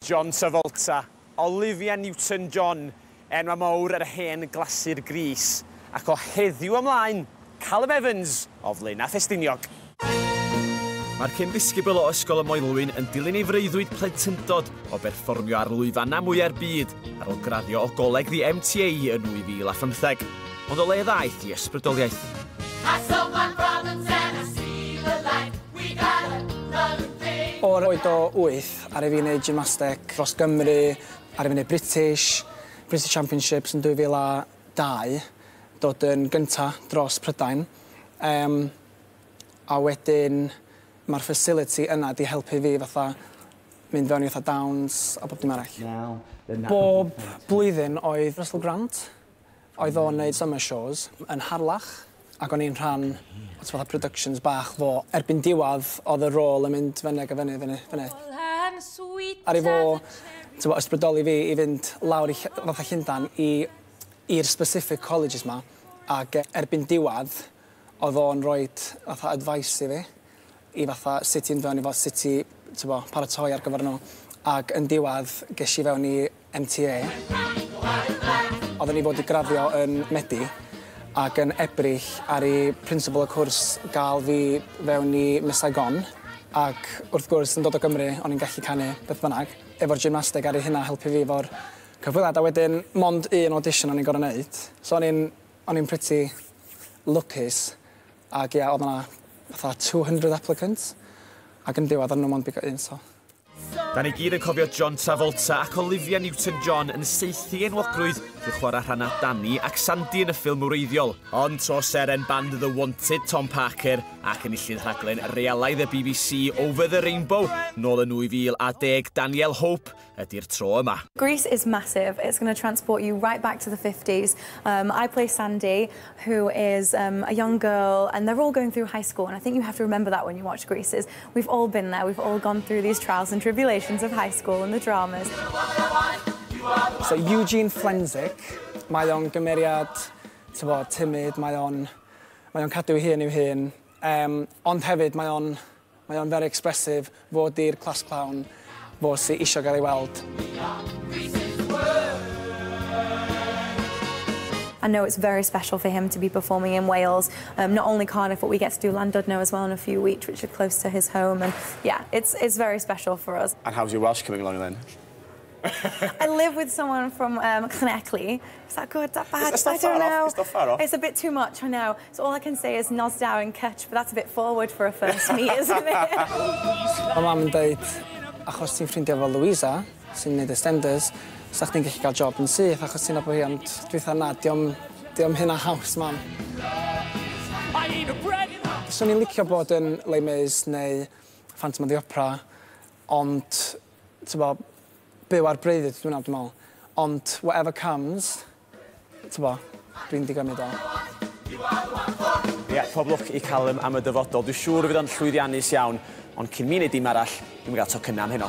John Travolta, Olivia Newton-John, enwa mawr ar y hen glasur gris, ac o heddiw ymlaen, Callum Evans o Flaenau Ffestiniog. Mae'r cyn-ddisgybl o Ysgol y Mileniwm yn dilyn ei freuddwyd plentyndod o perfformio ar lwyfanna mwyau'r byd ar ôl graddio o goleg the MTA yn 2015, ond o le ddaeth i ysbrydoliaeth. O'r oed o 8, ar ei fi wneud gymnasteg dros Gymru, ar ei fi wneud British Championships yn 2002, dod yn gyntaf dros Prydain. A wedyn mae'r facility yna di helpu fi fatha mynd fewn i fatha downs a bob dim arall. Bob blwyddyn oedd Russell Grant, oedd o'n wneud summer shows yn Harlach, ac o'n i'n rhan o fatha productions bach fo. Erbyn diwadd, oedd y rôl yn mynd fyny ag fyny. Ar ei fo ysbrydoli fi i fynd lawr i fatha Llundain i'r specific colleges ma, ac erbyn diwadd, oedd o'n rhoi fatha advice i fi, i fatha sut i'n fewn i fod sut i paratoi ar gyfer nhw. Ac yn diwadd ges i fewn i MTA. Oedden ni fod i graddio yn Medi ac yn Ebrill ar ei principal y cwrs gael fi fewn i Miss Saigon. Ac wrth gwrs yn dod o Gymru, o'n i'n gallu canu beth bynnag. Efo'r gymnasteg ar ei hynna helpu fi efo'r cyfweliad. A wedyn, mond un audition o'n i'n gorau wneud. So o'n i'n pretty lwcus. Ac ia, oedd yna fatha 200 applicants, ac yn diwedd ar nhw mond bigo un, so. Da ni gyd yn cofio John Travolta ac Olivia Newton-John yn saethu enwogrwydd drwy chwarae rhannau Danny ac Sandy yn y ffilm wreiddiol. Ond to seren band The Wanted Tom Parker ac enillydd rhaglen realaidd y BBC Over the Rainbow nôl yn 2010 Daniel Hope ydy'r tro yma. Greece is massive. It's going to transport you right back to the 50s. I play Sandy, who is a young girl, and they're all going through high school. And I think you have to remember that when you watch Greece. We've all been there. We've all gone through these trials and tribulations of high school and the dramas. So Eugene Flensic, mae o'n gymeriad timid, mae o'n cadw ei hun i'w hun, ond hefyd mae o'n very expressive, fod i'r class clown, fod sy'n isio gael ei weld. I know it's very special for him to be performing in Wales, not only Cardiff, but we get to do Llandudno as well in a few weeks, which are close to his home, and yeah, it's very special for us. And how's your Welsh coming along then? I live with someone from Llanelli. Is that good? Is that bad? I don't know. It's not far off. It's a bit too much, I know. So all I can say is nos daw and catch, but that's a bit forward for a first meet, isn't it? Mae mam yn dweud, achos ti'n ffrindiau fel Louisa, sy'n neud EastEnders, sa chdi'n gallu cael job yn syth, achos ti'n abo hi, ond dwi'n na, diom hynna haws, mam. So ni'n licio bod yn Les Mis neu Phantom of the Opera, ond, byw ar breuddwyd, dwi'n meddwl. Ond, whatever comes, dwi'n digon i do. Ie, pob lwc i Callum am y dyfodol. Dwi'n siŵr y fydd o'n llwyddiannus iawn, ond cyn mi wneud dim arall, dwi'n gael tocynnau am heno.